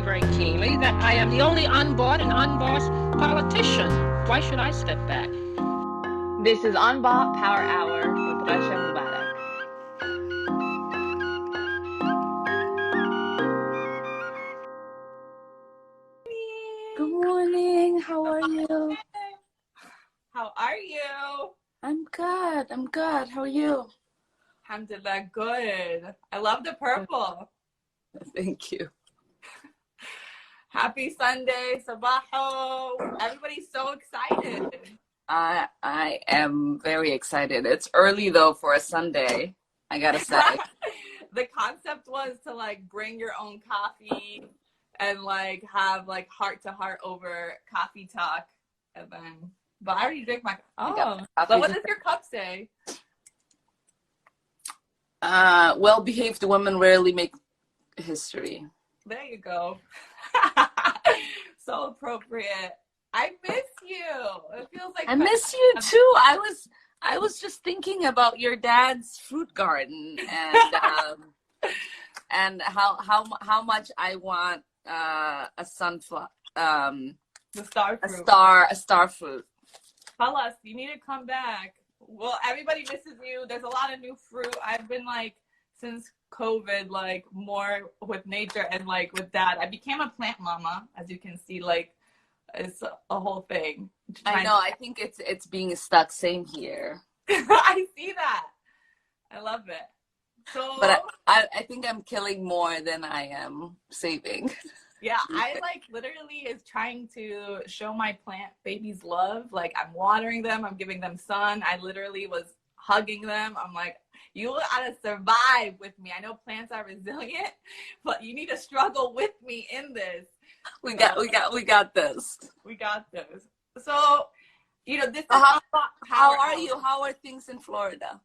very, very keenly that I am the only unbought and unbossed politician. Why should I step back? This is Unbought Power Hour with Rasha Mubarak. Good morning. How are you? How are you? I'm good. How are you? Alhamdulillah, good. I love the purple. Thank you. Happy Sunday, Sabah. Everybody's so excited. I am very excited. It's early though for a Sunday, I gotta say. The concept was to like bring your own coffee and like have like heart to heart over coffee talk, and then. But I already drink my. Oh, but what does your cup say? Well-behaved women rarely make history. There you go. So appropriate. I miss you. It feels like I miss you too. I was just thinking about your dad's fruit garden and how much I want a sunflower, the star fruit. a star fruit. Tell us, you need to come back. Well, everybody misses you. There's a lot of new fruit. I've been like since COVID, like more with nature and like with dad. I became a plant mama, as you can see. Like it's a whole thing. I know. I think it's being stuck. Same here. I see that. I love it. So, but I think I'm killing more than I am saving. Yeah, I like literally is trying to show my plant babies love. Like I'm watering them, I'm giving them sun. I literally was hugging them. I'm like, you gotta survive with me. I know plants are resilient, but you need to struggle with me in this. We got this. We got this. So, you know, this is how are you? How are things in Florida?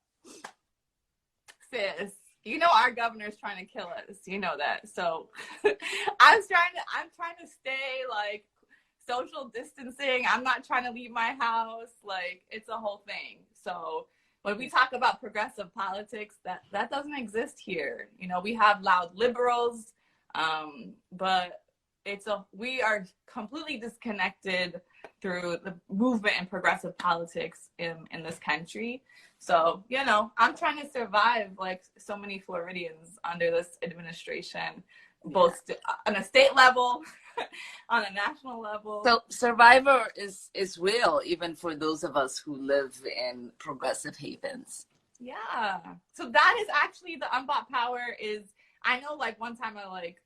Sis, you know our governor's trying to kill us. You know that. So I'm trying to stay like social distancing. I'm not trying to leave my house. Like it's a whole thing. So when we talk about progressive politics, that doesn't exist here. You know, we have loud liberals, but we are completely disconnected through the movement and progressive politics in this country. So, you know, I'm trying to survive like so many Floridians under this administration, both on a state level, on a national level. So survivor is real, even for those of us who live in progressive havens. Yeah. So that is actually the Unbought Power is, I know like one time I like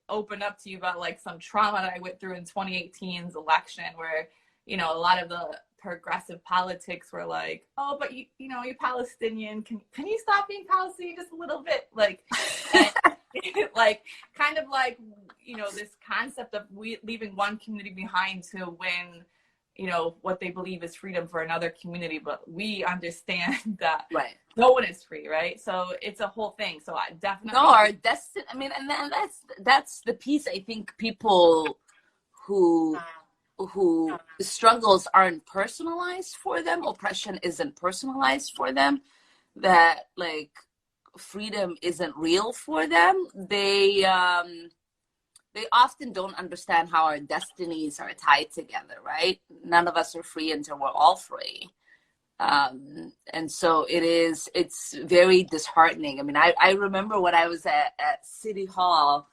opened up to you about like some trauma that I went through in 2018's election where, you know, a lot of the progressive politics were like, oh, but you know, you're Palestinian. Can you stop being Palestinian just a little bit? Like, like kind of like, you know, this concept of leaving one community behind to win, you know, what they believe is freedom for another community. But we understand that no one is free, right? So it's a whole thing. So I definitely our destiny. I mean, and that's the piece. I think people who struggles aren't personalized for them, oppression isn't personalized for them, that like freedom isn't real for them, they often don't understand how our destinies are tied together, right? None of us are free until we're all free. And so it's very disheartening. I mean, I remember when I was at City Hall,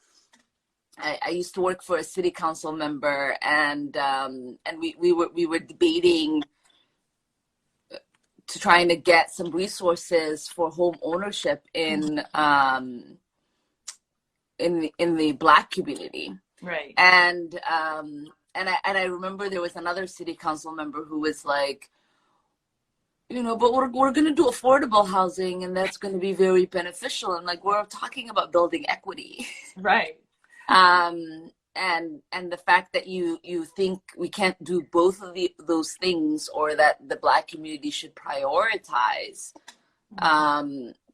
I used to work for a city council member, and we were debating to trying to get some resources for home ownership in the Black community, right? And I remember there was another city council member who was like, you know, but we're going to do affordable housing, and that's going to be very beneficial. And like we're talking about building equity, right? And the fact that you think we can't do both of those things, or that the Black community should prioritize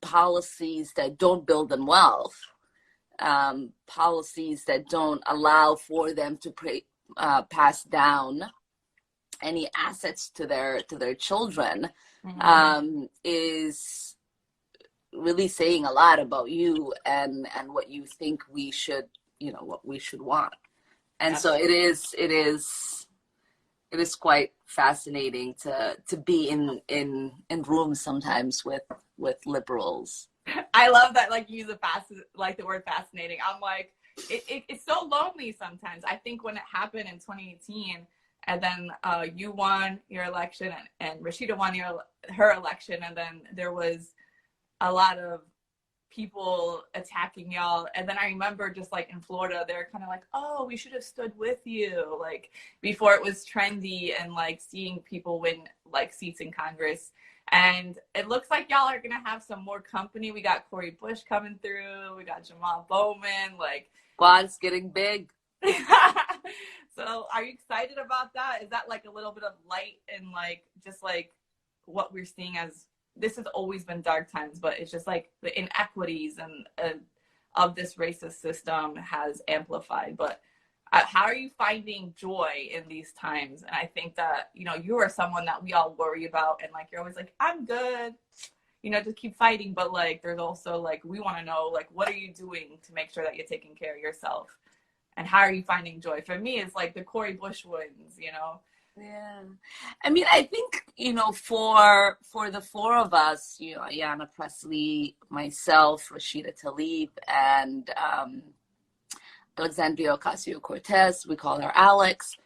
policies that don't build them wealth, policies that don't allow for them to pass down any assets to their children, is really saying a lot about you and what you think we should what we should want. And so it is quite fascinating to be in rooms sometimes with liberals. I love that, like, you use the word fascinating. I'm like, it's so lonely sometimes. I think when it happened in 2018, and then you won your election, and Rashida won her election, and then there was a lot of people attacking y'all. And then I remember just like in Florida, they're kind of like, oh, we should have stood with you, like before it was trendy, and like seeing people win like seats in Congress. And it looks like y'all are gonna have some more company. We got Cori Bush coming through, we got Jamal Bowman, like squad's getting big. So are you excited about that? Is that like a little bit of light and like just like what we're seeing as, this has always been dark times, but it's just like the inequities and of this racist system has amplified. But how are you finding joy in these times? And I think that, you are someone that we all worry about, and like, you're always like, I'm good, just keep fighting. But like, there's also like, we want to know, like, what are you doing to make sure that you're taking care of yourself? And how are you finding joy? For me, it's like the Cori Bush wins, Yeah. I mean, I think, for the four of us, Ayanna Pressley, myself, Rashida Tlaib, and Alexandria Ocasio-Cortez, we call her Alex,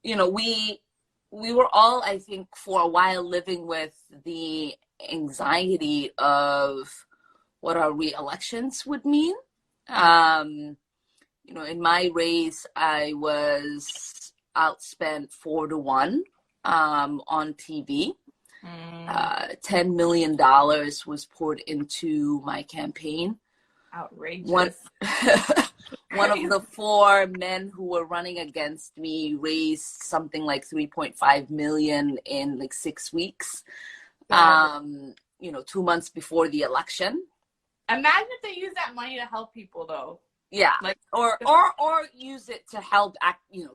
we were all, I think, for a while living with the anxiety of what our re-elections would mean. In my race, I was outspent 4-1 on TV. $10 million was poured into my campaign. Outrageous. One of the four men who were running against me raised something like $3.5 million in like 6 weeks. Wow. 2 months before the election. Imagine if they use that money to help people, though. Yeah, like or use it to help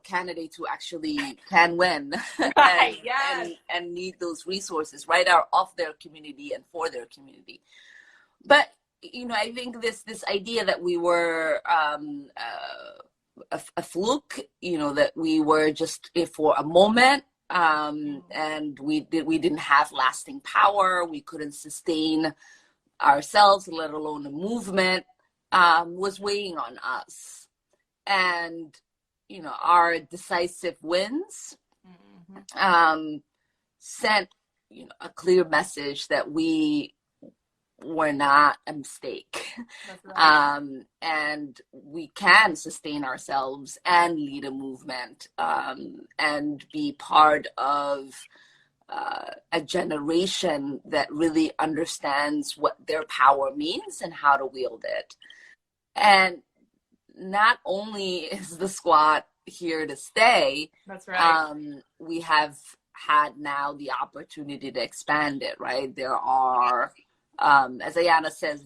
candidates who actually can win right, yes. and need those resources right out of their community and for their community. But I think this idea that we were a fluke, that we were just for a moment, and we didn't have lasting power, we couldn't sustain ourselves, let alone a movement. Was weighing on us, and our decisive wins sent a clear message that we were not a mistake. That's right. And we can sustain ourselves and lead a movement, and be part of a generation that really understands what their power means and how to wield it. And not only is the squad here to stay, that's right. We have had now the opportunity to expand it, right? There are, as Ayanna says,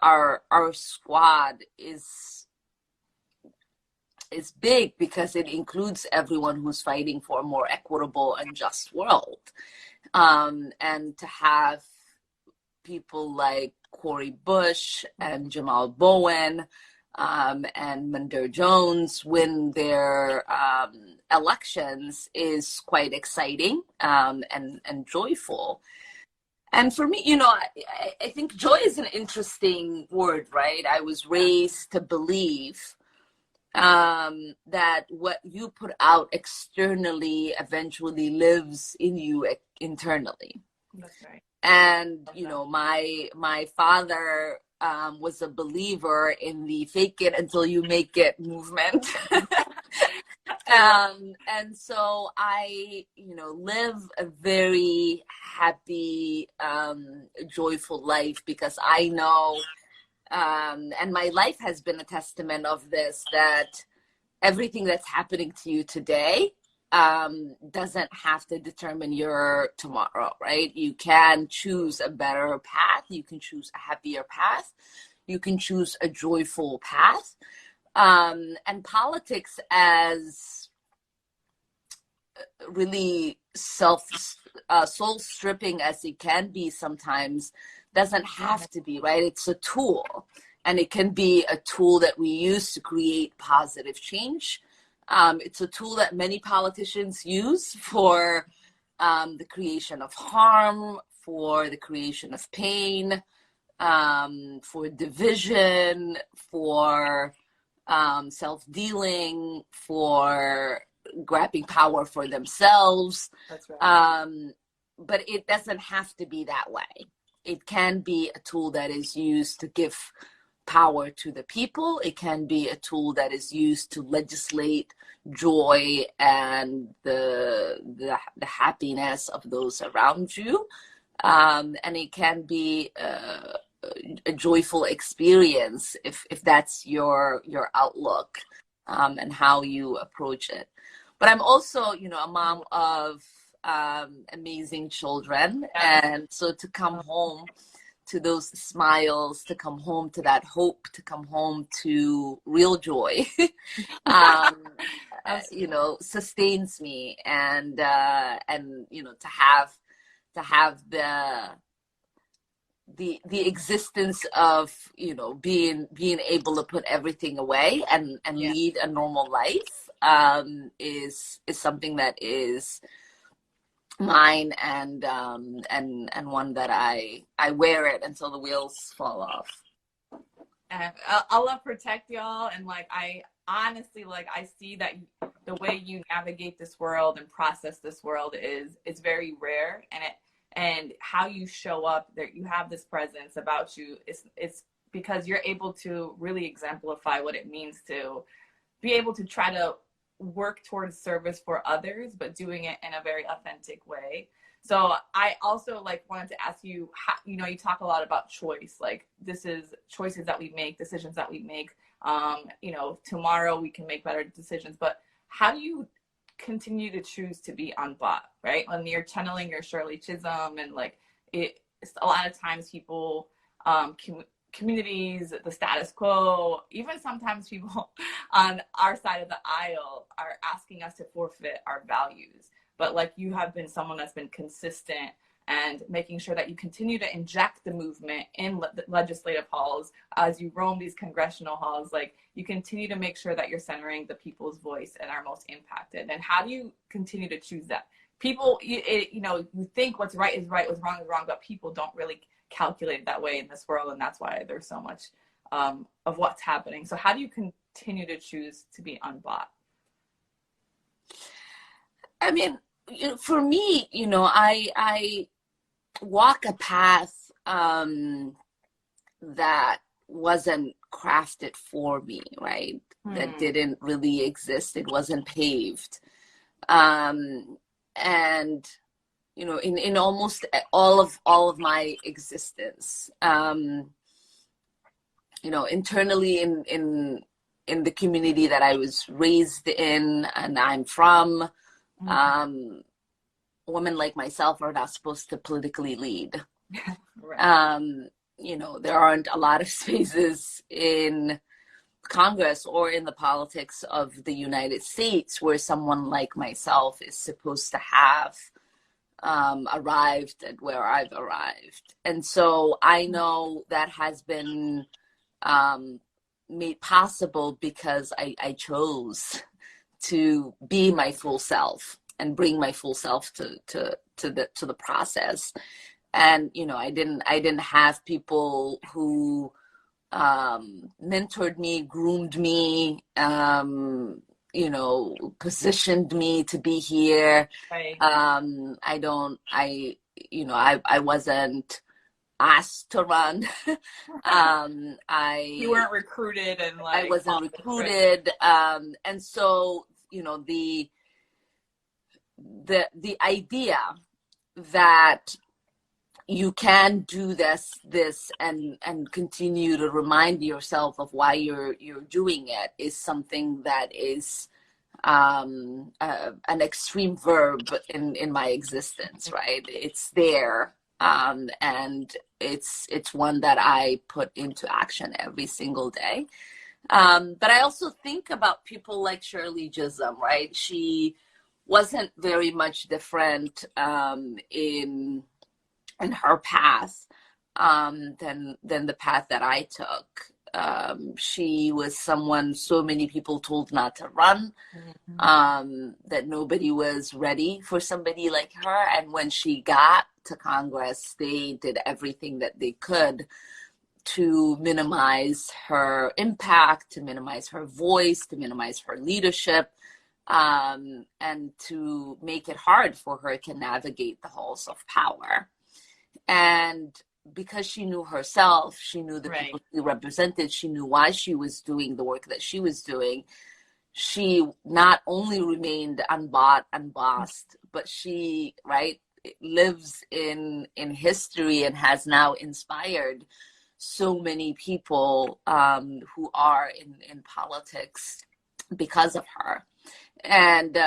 our squad is big because it includes everyone who's fighting for a more equitable and just world. And to have people like Cori Bush and Jamal Bowen and Mandir Jones win their elections is quite exciting and joyful. And for me, I think joy is an interesting word, right? I was raised to believe that what you put out externally eventually lives in you internally. That's right. And, my father was a believer in the fake it until you make it movement. And so I, live a very happy, joyful life because I know, and my life has been a testament of this, that everything that's happening to you today doesn't have to determine your tomorrow, right? You can choose a better path. You can choose a happier path. You can choose a joyful path. And politics, as really soul stripping as it can be sometimes, doesn't have to be, right? It's a tool. and it can be a tool that we use to create positive change. It's a tool that many politicians use for the creation of harm, for the creation of pain, for division, for self-dealing, for grabbing power for themselves. That's right. But it doesn't have to be that way. It can be a tool that is used to give power to the people. It can be a tool that is used to legislate joy and the happiness of those around you. And it can be a joyful experience if that's your outlook and how you approach it. But I'm also, a mom of amazing children, and so to come home to those smiles, to come home to that hope, to come home to real joy, sustains me, and to have the existence of being able to put everything away and lead a normal life is something that is mine, and one that I wear it until the wheels fall off. And Allah protect y'all. And I honestly, I see that the way you navigate this world and process this world is very rare, and how you show up, that you have this presence about you, it's because you're able to really exemplify what it means to be able to try to work towards service for others, but doing it in a very authentic way. So I also wanted to ask you, how, you talk a lot about choice, this is choices that we make, decisions that we make. Tomorrow we can make better decisions, but how do you continue to choose to be unbought, right? When you're channeling your Shirley Chisholm, and it's a lot of times people, communities, the status quo, even sometimes people on our side of the aisle are asking us to forfeit our values. But you have been someone that's been consistent and making sure that you continue to inject the movement in the legislative halls as you roam these congressional halls. You continue to make sure that you're centering the people's voice and are most impacted. And how do you continue to choose that? People, you think what's right is right, what's wrong is wrong, but people don't really calculate it that way in this world, and that's why there's so much of what's happening. So how do you continue to choose to be unbought? I mean, for me, I walk a path that wasn't crafted for me, right? That didn't really exist. It wasn't paved. And in almost all of my existence, internally in the community that I was raised in and I'm from, women like myself are not supposed to politically lead. Right. There aren't a lot of spaces in Congress or in the politics of the United States where someone like myself is supposed to have arrived at where I've arrived. And so I know that has been made possible because I chose to be my full self and bring my full self to the process. And I didn't have people who mentored me, groomed me, positioned me to be here. Right. I wasn't asked to run. You weren't recruited, and I wasn't recruited. And so, the idea that you can do this and continue to remind yourself of why you're doing it is something that is an extreme verb in my existence, right? It's there, and it's one that I put into action every single day. But I also think about people like Shirley Chisholm, right? She wasn't very much different in her path than the path that I took. She was someone so many people told not to run, that nobody was ready for somebody like her. And when she got to Congress, they did everything that they could to minimize her impact, to minimize her voice, to minimize her leadership, and to make it hard for her to navigate the halls of power. And because she knew herself, she knew the people she represented, she knew why she was doing the work that she was doing, she not only remained unbought, unbossed, but she, lives in history and has now inspired so many people who are in politics because of her. And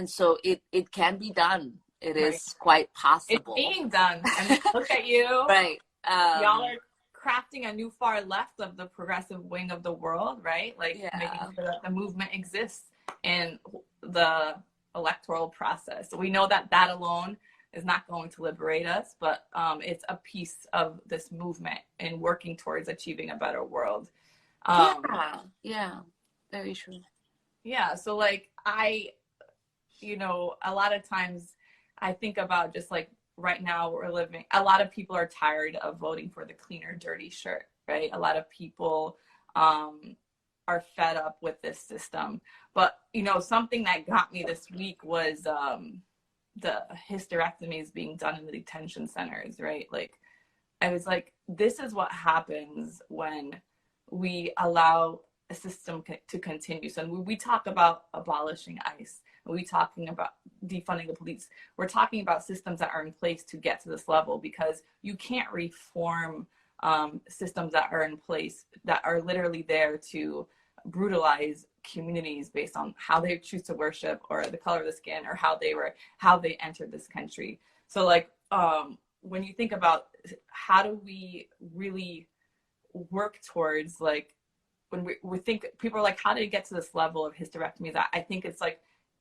so it can be done. It is quite possible. It's being done. I mean, look at you. Right. Y'all are crafting a new far left of the progressive wing of the world, right? Making sure that the movement exists in the electoral process. So we know that that alone is not going to liberate us, but it's a piece of this movement in working towards achieving a better world. Yeah, very true. Yeah, so a lot of times I think about just right now we're living, a lot of people are tired of voting for the clean or dirty shirt, right? A lot of people are fed up with this system. But, something that got me this week was the hysterectomies being done in the detention centers, right? I was this is what happens when we allow a system to continue. So we talk about abolishing ICE, and we talking about defunding the police. We're talking about systems that are in place to get to this level, because you can't reform systems that are in place that are literally there to brutalize communities based on how they choose to worship or the color of the skin or how they entered this country. So when you think about how do we really work towards when we think, people are how did it get to this level of hysterectomies? I think it's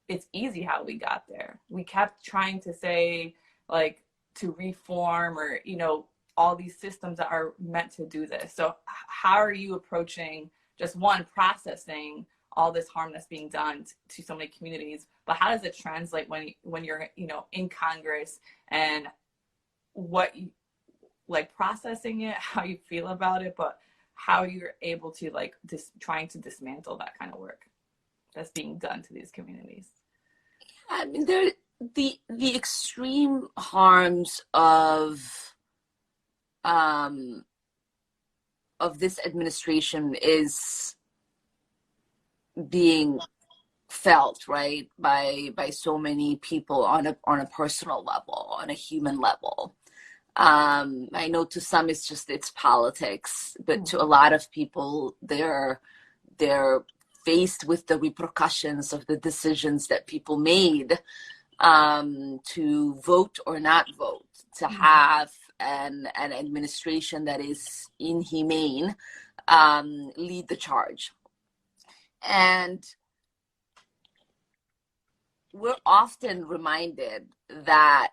it's easy how we got there. We kept trying to say to reform or, all these systems that are meant to do this. So how are you approaching just processing all this harm that's being done to so many communities, but how does it translate when you're, in Congress, and what processing it, how you feel about it, but how you're able to trying to dismantle that kind of work that's being done to these communities? I mean, the extreme harms of this administration is being felt, right, by so many people on a personal level, on a human level. I know to some it's politics, but to a lot of people, they're faced with the repercussions of the decisions that people made to vote or not vote, to have an administration that is inhumane lead the charge. And we're often reminded that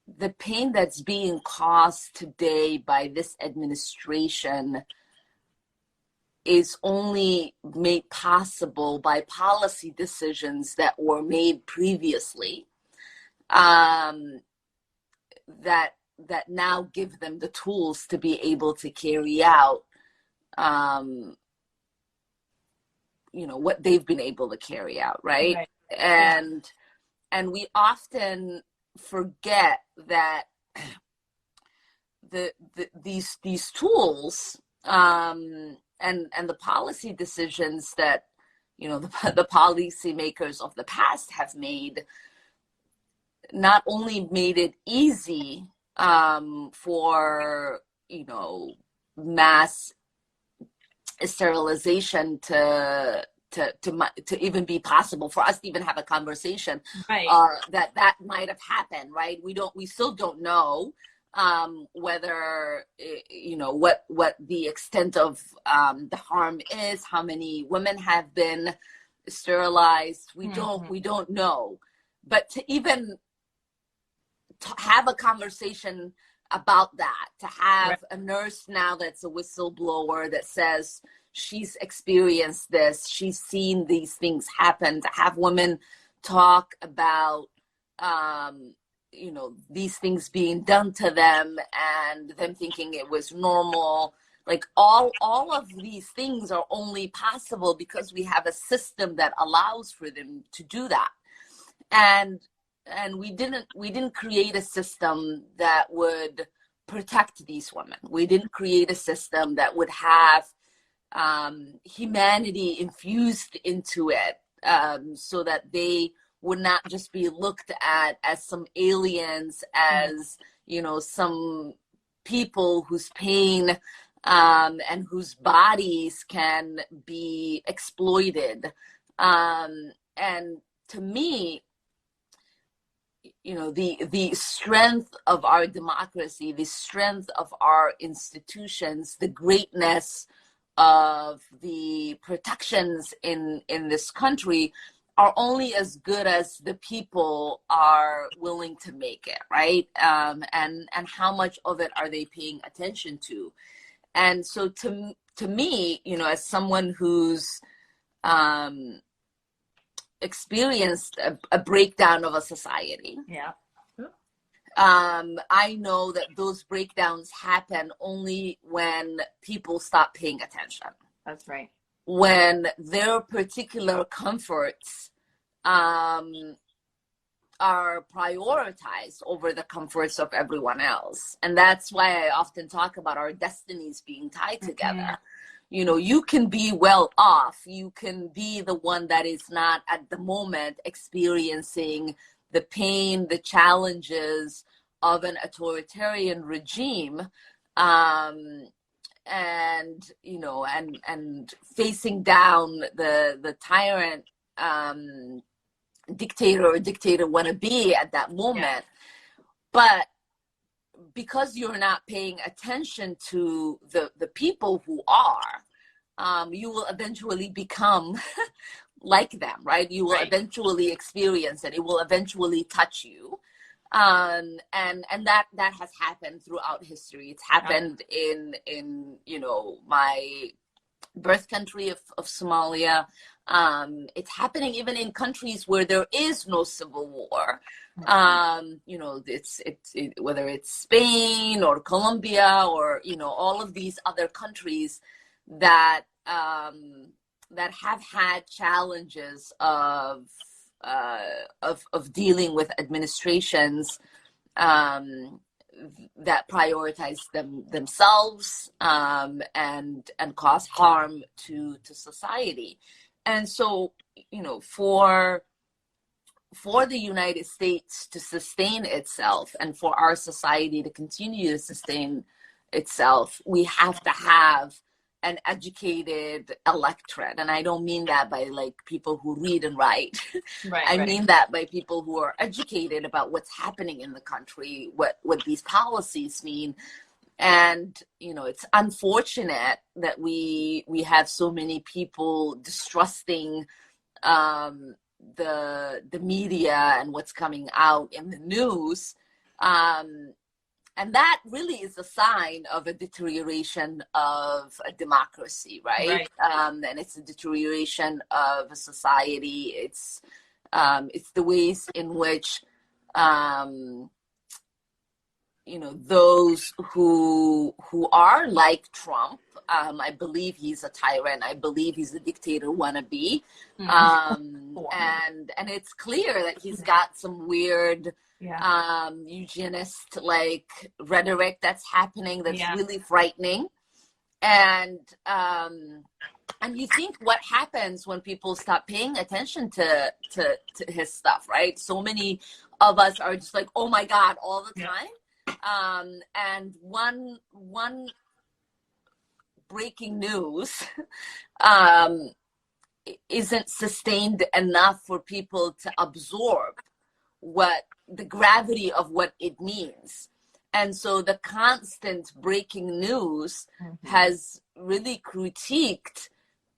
the pain that's being caused today by this administration is only made possible by policy decisions that were made previously, that now give them the tools to be able to carry out what they've been able to carry out, right? And we often forget that these tools and the policy decisions that the policymakers of the past have made not only made it easy for mass sterilization to even be possible, for us to even have a conversation, right, that might have happened, right? We still don't know whether what the extent of the harm is, how many women have been sterilized. We don't know. But to even have a conversation about that, to have a nurse now that's a whistleblower that says she's experienced this, she's seen these things happen, to have women talk about, these things being done to them and them thinking it was normal. Like all of these things are only possible because we have a system that allows for them to do that. And we didn't create a system that would protect these women. We didn't create a system that would have humanity infused into it, so that they would not just be looked at as some aliens, as some people whose pain and whose bodies can be exploited. And to me, the strength of our democracy, the strength of our institutions, the greatness of the protections in this country are only as good as the people are willing to make it, right? And how much of it are they paying attention to? And so to me, as someone who's experienced a breakdown of a society. Yeah. I know that those breakdowns happen only when people stop paying attention. That's right. When their particular comforts are prioritized over the comforts of everyone else. And that's why I often talk about our destinies being tied together. You can be well off. You can be the one that is not at the moment experiencing the pain, the challenges of an authoritarian regime, and facing down the tyrant dictator wannabe at that moment. Yeah. But because you're not paying attention to the people who are, you will eventually become like them, right? You will eventually experience it. It will eventually touch you. And that has happened throughout history. It's happened in my birth country of Somalia. It's happening even in countries where there is no civil war. It's whether it's Spain or Colombia or all of these other countries that have had challenges of dealing with administrations that prioritize themselves and cause harm to society. And so, for the United States to sustain itself and for our society to continue to sustain itself, we have to have an educated electorate. And I don't mean that by people who read and write. I mean that by people who are educated about what's happening in the country, what these policies mean. And, it's unfortunate that we have so many people distrusting the media and what's coming out in the news. And that really is a sign of a deterioration of a democracy, right? And it's a deterioration of a society. It's the ways in which, those who are like Trump, I believe he's a tyrant. I believe he's a dictator wannabe. And it's clear that he's got some weird eugenist rhetoric that's happening that's really frightening. And you think what happens when people stop paying attention to his stuff, right? So many of us are just like, oh my God, all the time. And one breaking news isn't sustained enough for people to absorb what the gravity of what it means. And so the constant breaking news has really critiqued,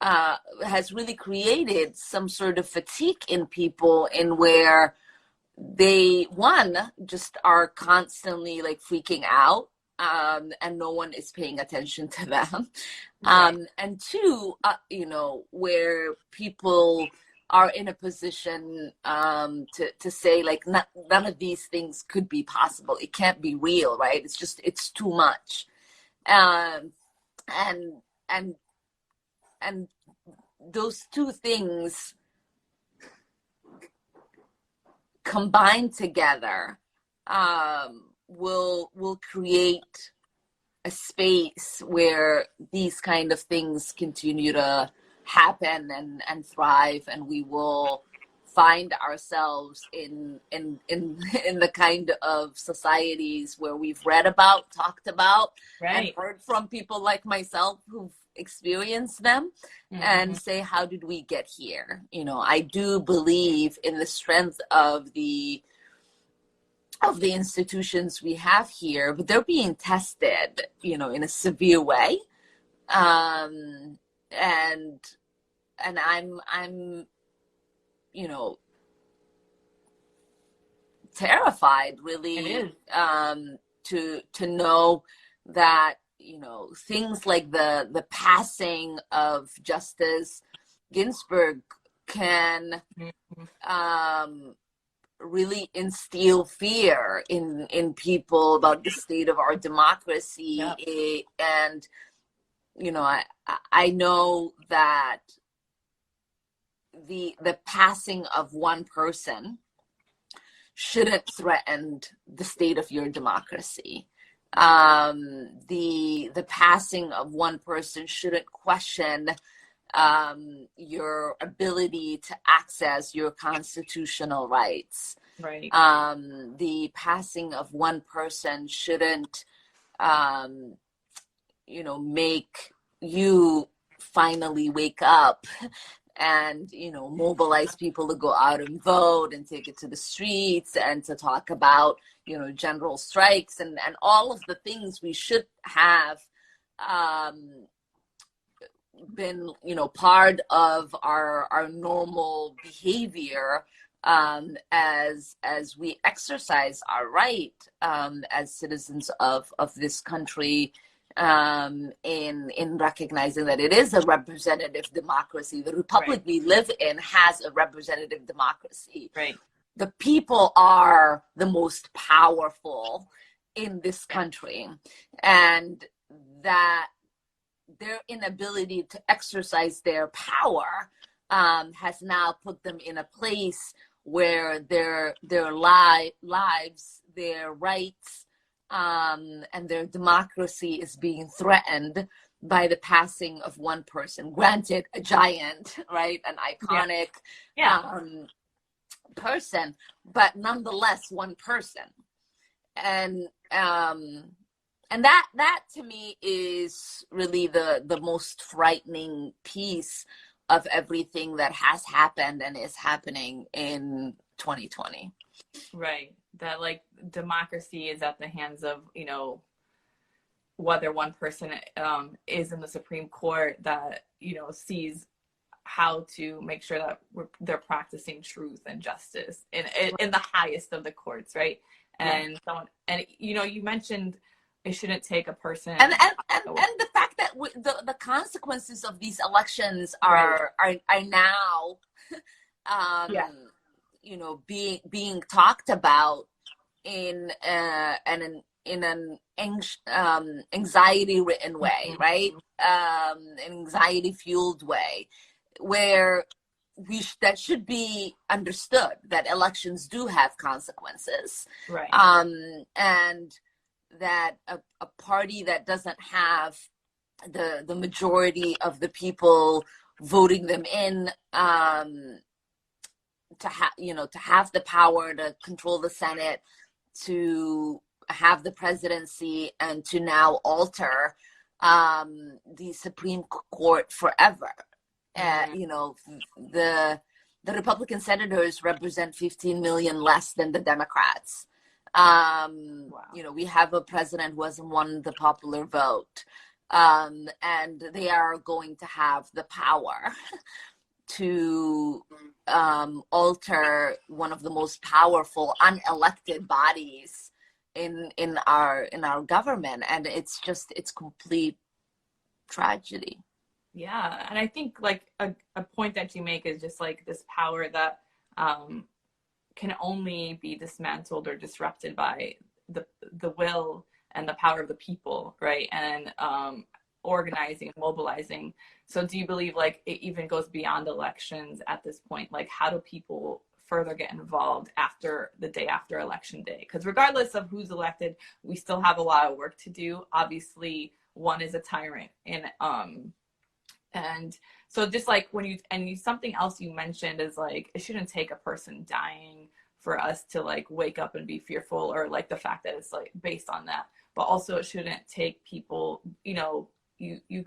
has really created some sort of fatigue in people, in where they just are constantly like freaking out, and no one is paying attention to them. And two, where people are in a position to say like none of these things could be possible. It can't be real, right? It's too much. And those two things combined together will create a space where these kind of things continue to happen and thrive, and we will find ourselves in the kind of societies where we've read about, talked about, and heard from people like myself who've experienced them, and say, how did we get here? I do believe in the strength of the institutions we have here, but they're being tested, in a severe way. And I'm terrified, really, to know that, things like the passing of Justice Ginsburg can really instill fear in people about the state of our democracy. And I know that the passing of one person shouldn't threaten the state of your democracy. The passing of one person shouldn't question your ability to access your constitutional rights. The passing of one person shouldn't make you finally wake up and mobilize people to go out and vote and take it to the streets and to talk about general strikes and all of the things we should have been part of our normal behavior as we exercise our right as citizens of this country, in recognizing that it is a representative democracy. The republic we live in has a representative democracy. The people are the most powerful in this country, and that their inability to exercise their power has now put them in a place where their lives, their rights, and their democracy is being threatened by the passing of one person. Granted, a giant, right? An iconic person, but nonetheless one person. And that to me is really the most frightening piece of everything that has happened and is happening in 2020. That like democracy is at the hands of whether one person is in the Supreme Court that sees how to make sure that they're practicing truth and justice in the highest of the courts, right? And you mentioned it shouldn't take a person, and the fact that the consequences of these elections are now being talked about in an anxiety written way, right? An anxiety fueled way, where that should be understood that elections do have consequences, and that a party that doesn't have the majority of the people voting them in to have the power to control the Senate, to have the presidency, and to now alter the Supreme Court forever. The Republican senators represent 15 million less than the Democrats. We have a president who hasn't won the popular vote, and they are going to have the power to alter one of the most powerful unelected bodies in our government, and it's complete tragedy. Yeah, and I think like a point that you make is just like this power that can only be dismantled or disrupted by the will and the power of the people, right? And organizing and mobilizing. So do you believe like it even goes beyond elections at this point? Like how do people further get involved after the day after election day? Because regardless of who's elected, we still have a lot of work to do. Obviously, one is a tyrant, and so just like something else you mentioned is like it shouldn't take a person dying for us to like wake up and be fearful, or like the fact that it's like based on that. But also it shouldn't take people, you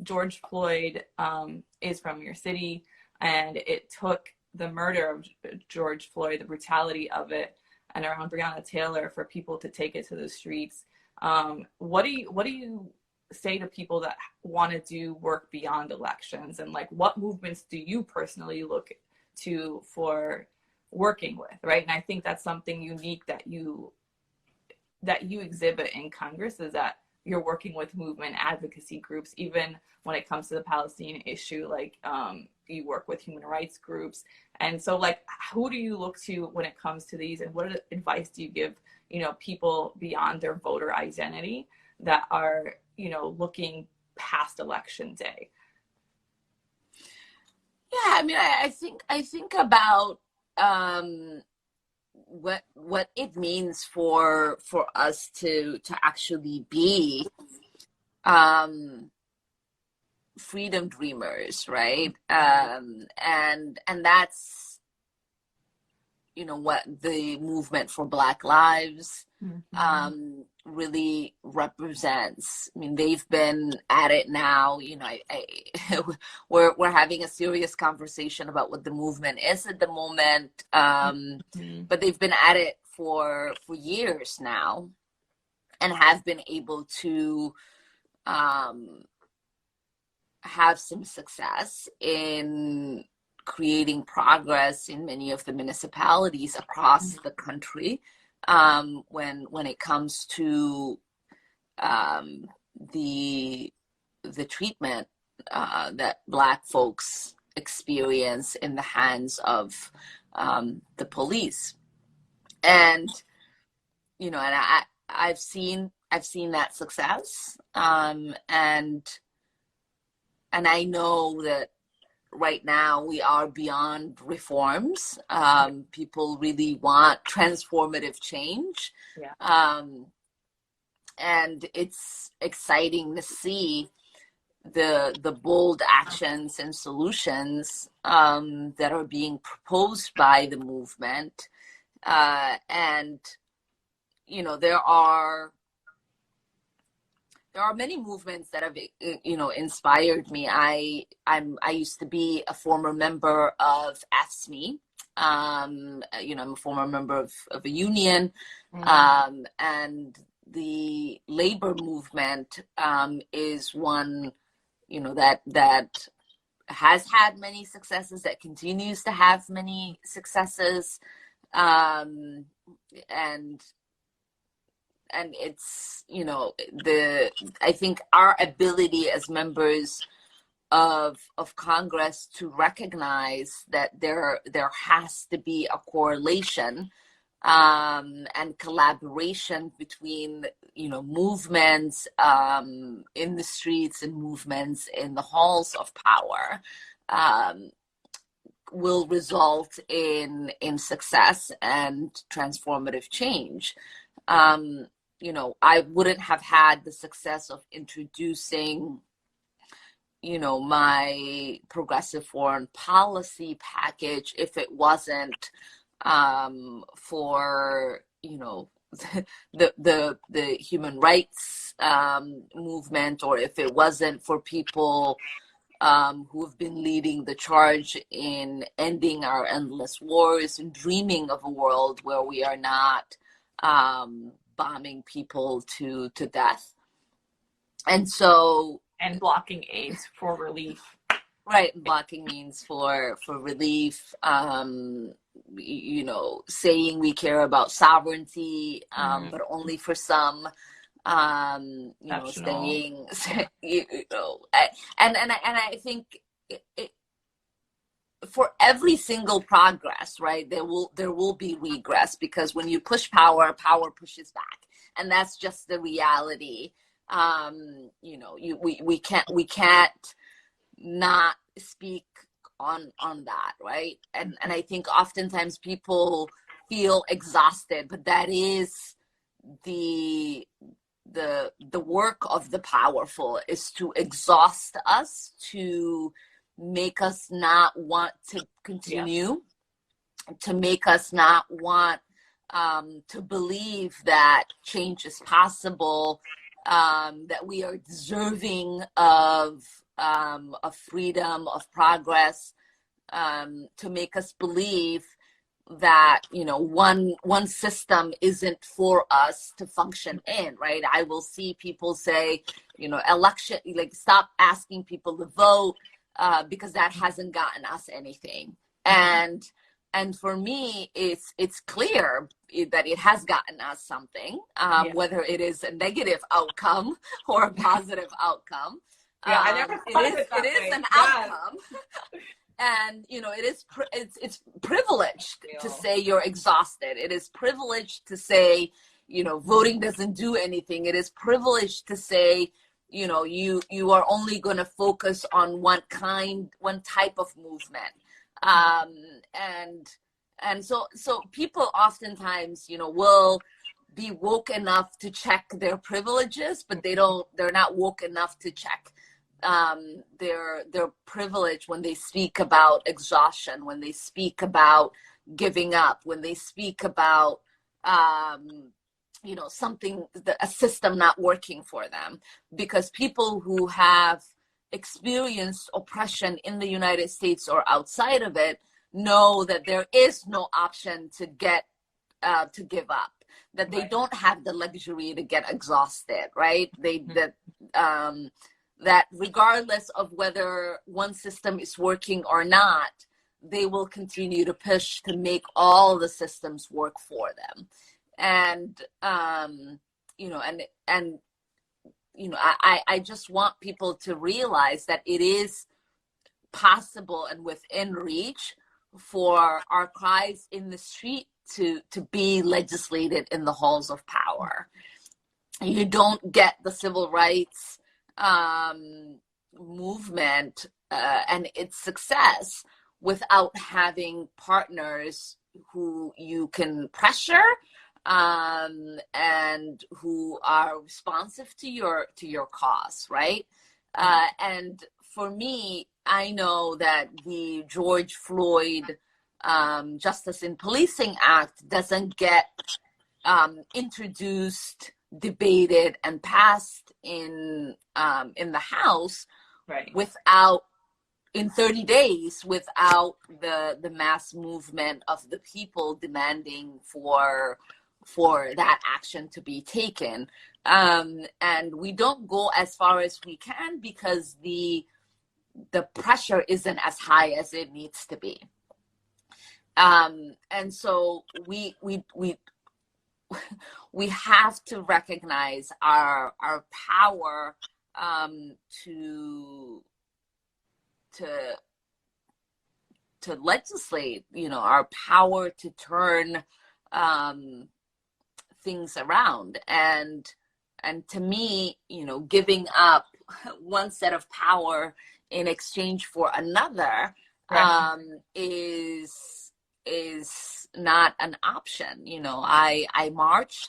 George Floyd is from your city, and it took the murder of George Floyd, the brutality of it, and around Breonna Taylor for people to take it to the streets. What do you say to people that want to do work beyond elections, and like what movements do you personally look to for working with, right? And I think that's something unique that you exhibit in Congress, is that you're working with movement advocacy groups, even when it comes to the Palestinian issue, like you work with human rights groups. And so like, who do you look to when it comes to these, and what advice do you give, people beyond their voter identity that are, looking past election day? Yeah, I mean, I think about what it means for us to actually be freedom dreamers, right? And that's what the movement for Black Lives really represents. I mean, they've been at it now. We're having a serious conversation about what the movement is at the moment, but they've been at it for years now, and have been able to have some success in creating progress in many of the municipalities across the country. When it comes to the treatment that Black folks experience in the hands of the police, and I've seen that success, and I know that right now we are beyond reforms. People really want transformative change. Yeah. And it's exciting to see the bold actions and solutions that are being proposed by the movement. And there are many movements that have, inspired me. I used to be a former member of AFSCME. I'm a former member of a union, and the labor movement is one, that has had many successes, that continues to have many successes, and it's, I think our ability as members of Congress to recognize that there has to be a correlation and collaboration between, movements in the streets and movements in the halls of power will result in success and transformative change. I wouldn't have had the success of introducing, my progressive foreign policy package if it wasn't for, the human rights movement, or if it wasn't for people who have been leading the charge in ending our endless wars and dreaming of a world where we are not bombing people to death. And so, and blocking aid for relief. Right, blocking means for relief, saying we care about sovereignty, but only for some, Exceptional. and I think for every single progress, right, there will be regress, because when you push power, power pushes back, and that's just the reality. We can't not speak on that, right? And I think oftentimes people feel exhausted, but that is the work of the powerful, is to exhaust us, to make us not want to continue, to make us not want to believe that change is possible, that we are deserving of freedom, of progress, to make us believe that one system isn't for us to function in, right? I will see people say, election, like, stop asking people to vote because that hasn't gotten us anything. And for me, it's clear that it has gotten us something, whether it is a negative outcome or a positive outcome. I never thought it is an outcome. And it's privileged to say you're exhausted. It is privileged to say voting doesn't do anything. It is privileged to say you are only going to focus on one type of movement. And so people oftentimes will be woke enough to check their privileges, but they're not woke enough to check their privilege when they speak about exhaustion, when they speak about giving up, when they speak about something, a system not working for them. Because people who have experienced oppression in the United States or outside of it know that there is no option to give up, that they don't have the luxury to get exhausted, right? That regardless of whether one system is working or not, they will continue to push to make all the systems work for them. And I just want people to realize that it is possible and within reach for our cries in the street to be legislated in the halls of power. You don't get the civil rights movement and its success without having partners who you can pressure and who are responsive to your cause, right? And for me, I know that the George Floyd Justice in Policing Act doesn't get introduced, debated, and passed in the House, right, without, in 30 days, without the mass movement of the people demanding for that action to be taken. And we don't go as far as we can because the pressure isn't as high as it needs to be. And so we have to recognize our power to legislate, our power to turn things around. And to me, giving up one set of power in exchange for another is not an option. I march,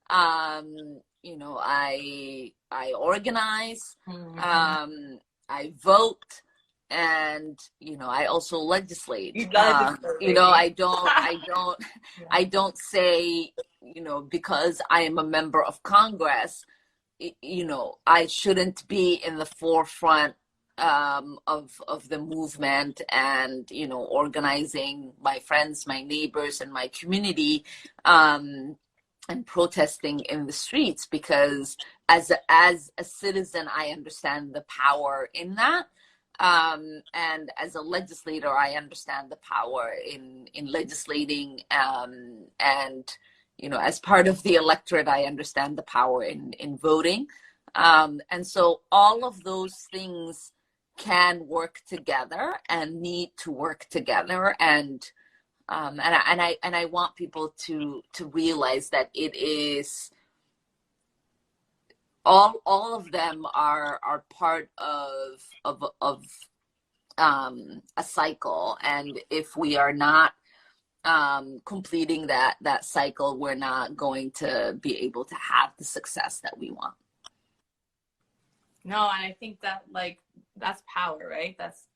I organize, I vote, and I also legislate. I don't say because I am a member of Congress, I shouldn't be in the forefront of the movement and organizing my friends, my neighbors, and my community, and protesting in the streets, because as a citizen I understand the power in that. And as a legislator, I understand the power in legislating, and as part of the electorate, I understand the power in voting. And so all of those things can work together and need to work together. And I want people to realize that it is all of them are part of a cycle. And if we are not completing that cycle, we're not going to be able to have the success that we want. No, and I think that that's power, right? That's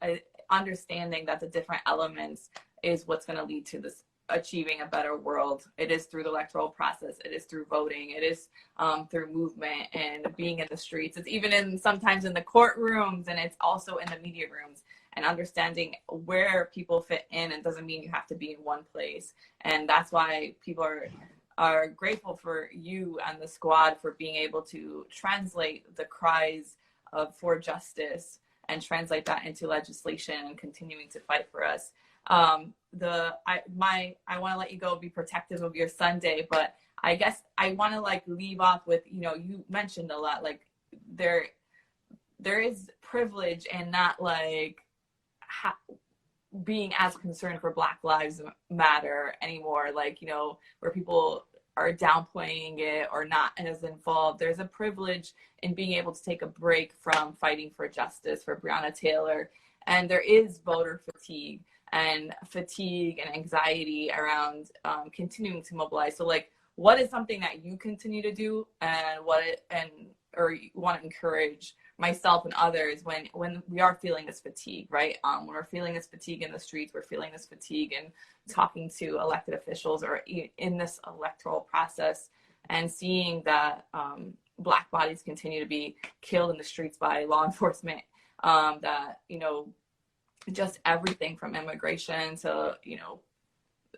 understanding that the different elements is what's going to lead to this achieving a better world. It is through the electoral process. It is through voting. It is through movement and being in the streets. It's even sometimes in the courtrooms, and it's also in the media rooms, and understanding where people fit in. It doesn't mean you have to be in one place. And that's why people are grateful for you and the squad for being able to translate the cries for justice and translate that into legislation and continuing to fight for us. I want to let you go, be protective of your Sunday, but I guess I want to leave off with, you mentioned a lot, there is privilege and not being as concerned for Black Lives Matter anymore, where people are downplaying it or not as involved. There's a privilege in being able to take a break from fighting for justice for Breonna Taylor. And there is voter fatigue and anxiety around continuing to mobilize. So what is something that you continue to do, and or you want to encourage myself and others when we are feeling this fatigue, right? When we're feeling this fatigue in the streets, we're feeling this fatigue in talking to elected officials or in this electoral process, and seeing that Black bodies continue to be killed in the streets by law enforcement, that, just everything from immigration to,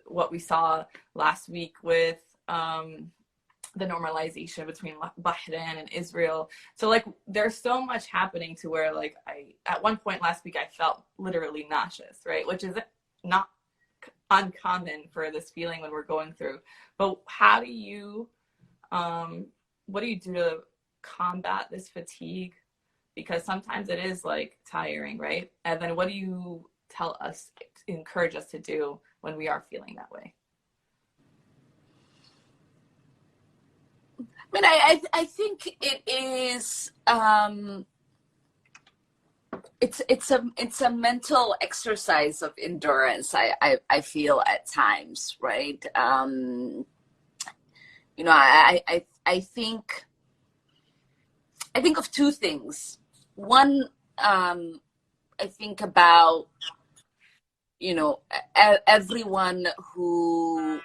what we saw last week with the normalization between Bahrain and Israel. So there's so much happening to where at one point last week, I felt literally nauseous, right? Which is not uncommon for this feeling when we're going through. But how do you, what do you do to combat this fatigue? Because sometimes it is tiring, right? And then what do you tell us, encourage us to do when we are feeling that way? I mean, I think it is, it's a mental exercise of endurance. I feel at times, right? I think of two things. One, I think about, everyone who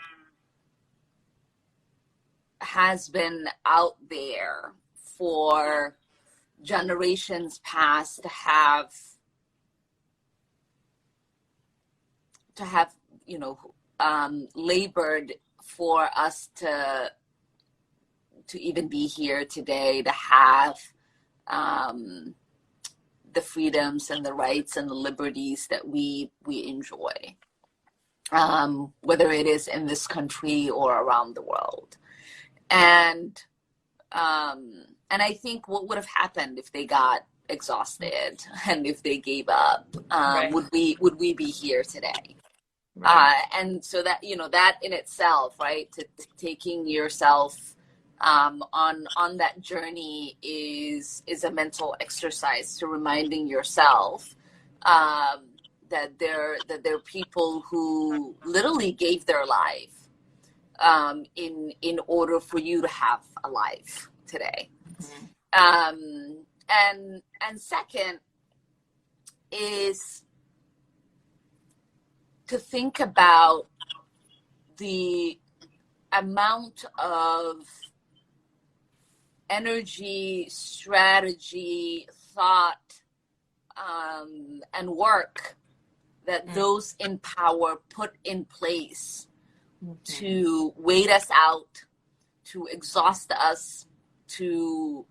has been out there for generations past to have labored for us to even be here today, to have the freedoms and the rights and the liberties that we enjoy, whether it is in this country or around the world. And I think what would have happened if they got exhausted and if they gave up, right. would we be here today? Right. And so that, that in itself, right, to taking yourself on that journey is a mental exercise, to reminding yourself that there are people who literally gave their life in order for you to have a life today. Mm-hmm. And second is to think about the amount of energy, strategy, thought, and work that those in power put in place to wait us out, to exhaust us, to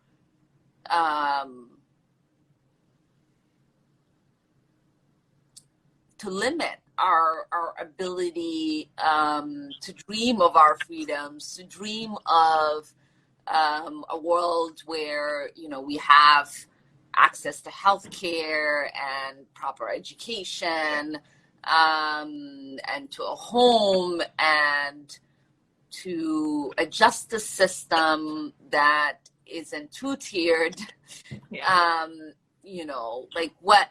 limit our ability to dream of our freedoms, to dream of a world where, you know, we have access to healthcare and proper education, and to a home, and to a justice system that isn't two-tiered. Yeah. You know, like what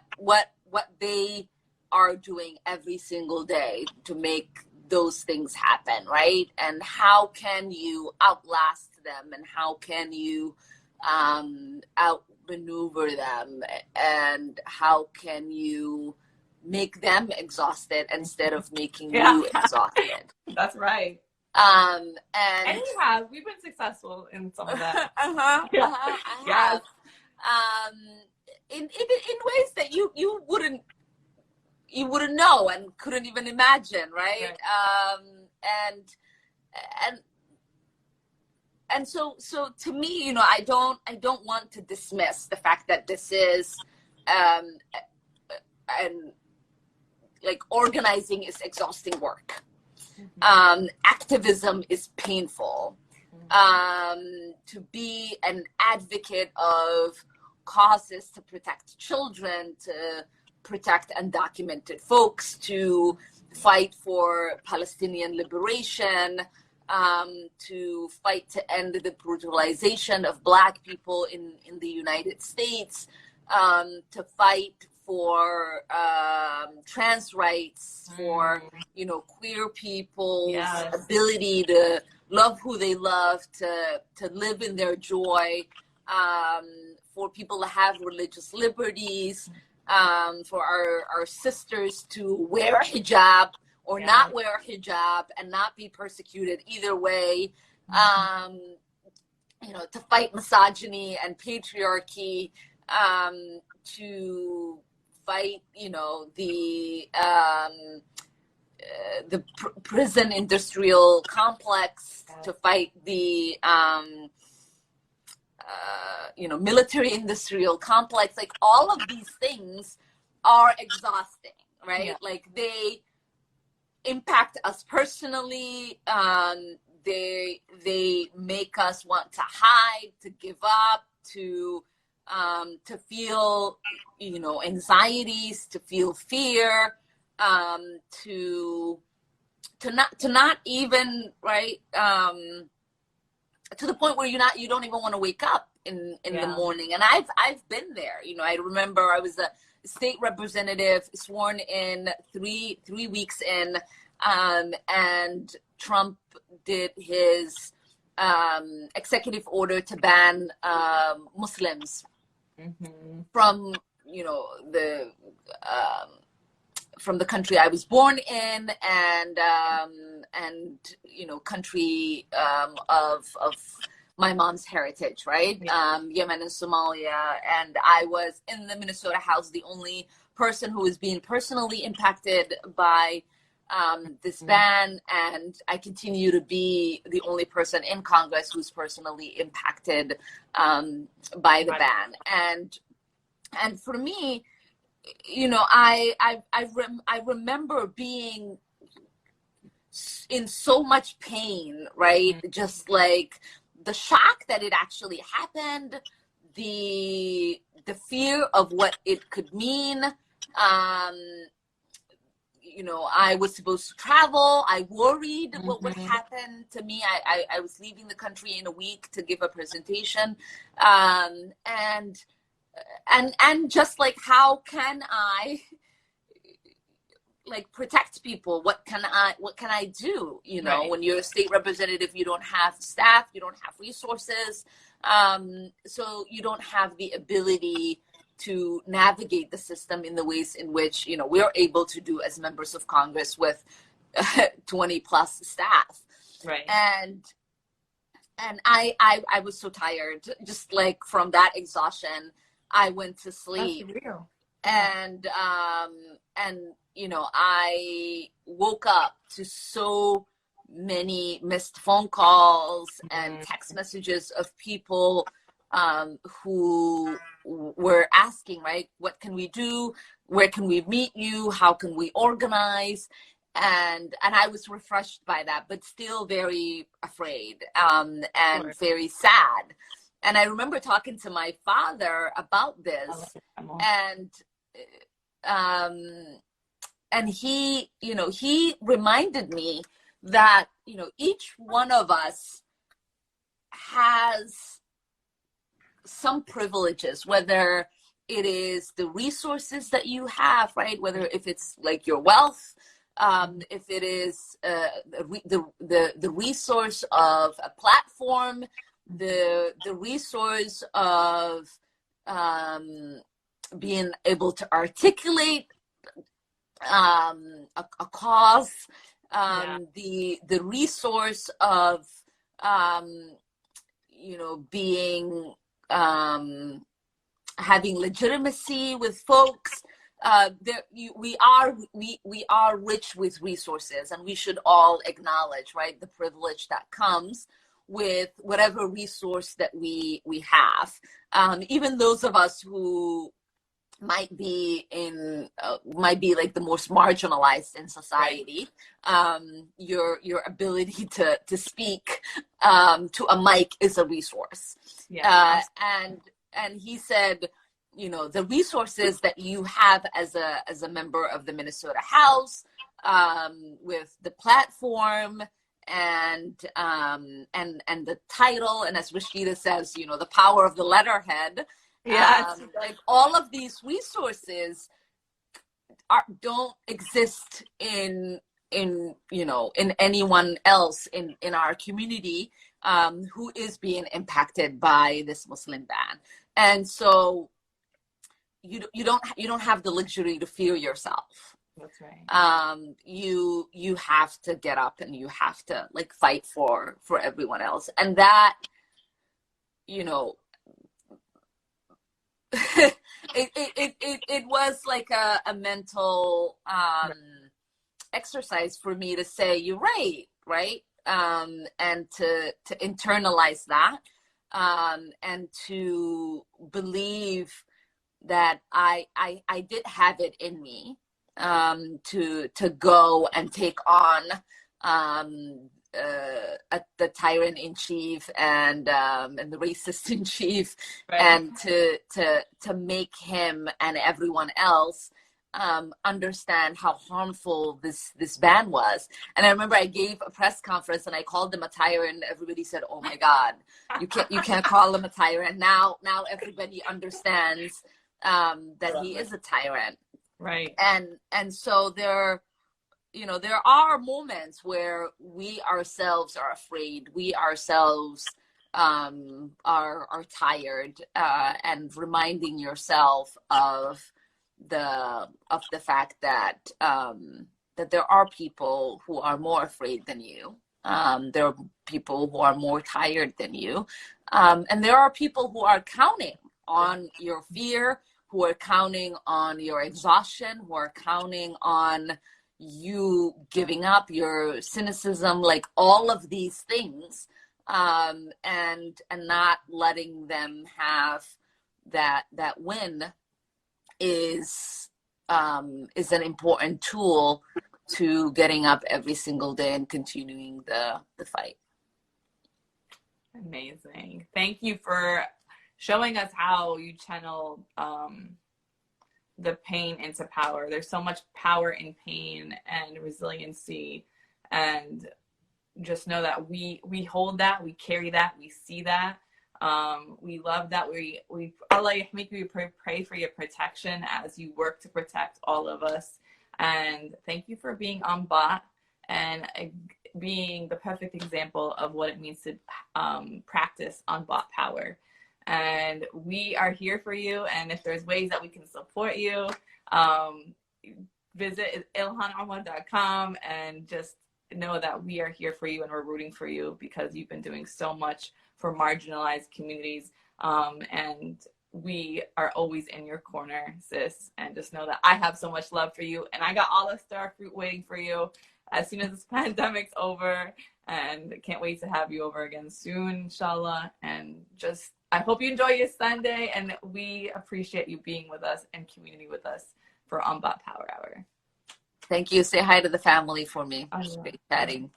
they are doing every single day to make those things happen, right? And how can you outlast them, and how can you outmaneuver them, and how can you make them exhausted instead of making you exhausted? That's right. And we've been successful in some of that. I have. In ways that you wouldn't know and couldn't even imagine, right? And so to me, you know, I don't want to dismiss the fact that this is and like organizing is exhausting work. Activism is painful. To be an advocate of causes to protect children, to protect undocumented folks, to fight for Palestinian liberation, to fight to end the brutalization of Black people in the United States, to fight for trans rights, for, you know, queer people's ability to love who they love, to live in their joy, for people to have religious liberties, for our sisters to wear a hijab or not wear a hijab and not be persecuted either way, you know, to fight misogyny and patriarchy, to fight, you know, the prison industrial complex, to fight the you know, military industrial complex. Like, all of these things are exhausting, right? Like, they impact us personally. They make us want to hide, to give up, to feel, you know, anxieties, to feel fear, to not even, right, to the point where you don't even want to wake up in the morning. And I've been there. You know, I remember I was a state representative, sworn in 3 weeks in, and Trump did his executive order to ban Muslims from, you know, from the country I was born in, and you know, country of my mom's heritage, right? Yemen and Somalia. And I was in the Minnesota House, the only person who was being personally impacted by this ban, and I continue to be the only person in Congress who's personally impacted by the ban. And for me, you know, I remember being in so much pain, right? Just like the shock that it actually happened, the fear of what it could mean. You know, I was supposed to travel. I worried what would happen to me. I was leaving the country in a week to give a presentation, and just like, how can I like protect people? What can I do? You know, when you're a state representative, you don't have staff, you don't have resources, so you don't have the ability to navigate the system in the ways in which, you know, we're able to do as members of Congress with 20 plus staff. Right. And I was so tired, just like from that exhaustion, I went to sleep. That's real. And you know, I woke up to so many missed phone calls and text messages of people who were asking, right, what can we do? Where can we meet you? How can we organize? And I was refreshed by that, but still very afraid, and Sure. very sad. And I remember talking to my father about this, and he, he reminded me that, each one of us has some privileges, whether it is the resources that you have, right? Whether if it's like your wealth, if it is the resource of a platform, the resource of being able to articulate a cause, the resource of being having legitimacy with folks. We are rich with resources, and we should all acknowledge, right, the privilege that comes with whatever resource that we have. Even those of us who might be like the most marginalized in society, your ability to speak to a mic is a resource. And he said, the resources that you have as a member of the Minnesota House, with the platform and the title, and as Rashida says, the power of the letterhead. Like all of these resources don't exist in anyone else in our community who is being impacted by this Muslim ban. And so you don't have the luxury to fear yourself. That's right. You have to get up and you have to like fight for everyone else. And that, it was like a mental exercise for me to say, you're right, and to internalize that, and to believe that I did have it in me, to go and take on the tyrant in chief and the racist in chief, right. And to make him and everyone else understand how harmful this ban was. And I remember I gave a press conference and I called him a tyrant. Everybody said, "Oh my God, you can't call him a tyrant." Now everybody understands that he is a tyrant, right? And so there are moments where we ourselves are afraid, we ourselves are tired, and reminding yourself of the fact that there are people who are more afraid than you. There are people who are more tired than you, and there are people who are counting on your fear, who are counting on your exhaustion, who are counting on you giving up, your cynicism, like all of these things, and not letting them have that win is an important tool to getting up every single day and continuing the fight. Amazing. Thank you for showing us how you channel the pain into power. There's so much power in pain and resiliency, and just know that we hold that, we carry that, we see that. We love that. Allah make we pray for your protection as you work to protect all of us. And thank you for being Unbought and being the perfect example of what it means to practice Unbought Power. And we are here for you. And if there's ways that we can support you, visit ilhanarma.com and just know that we are here for you and we're rooting for you because you've been doing so much for marginalized communities. And we are always in your corner, sis. And just know that I have so much love for you. And I got all the star fruit waiting for you as soon as this pandemic's over. and can't wait to have you over again soon, inshallah. And just, I hope you enjoy your Sunday, and we appreciate you being with us and community with us for Unbought Power Hour. Thank you. Say hi to the family for me. It's great chatting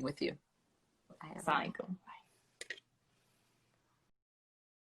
with you. Assalamu alaikum.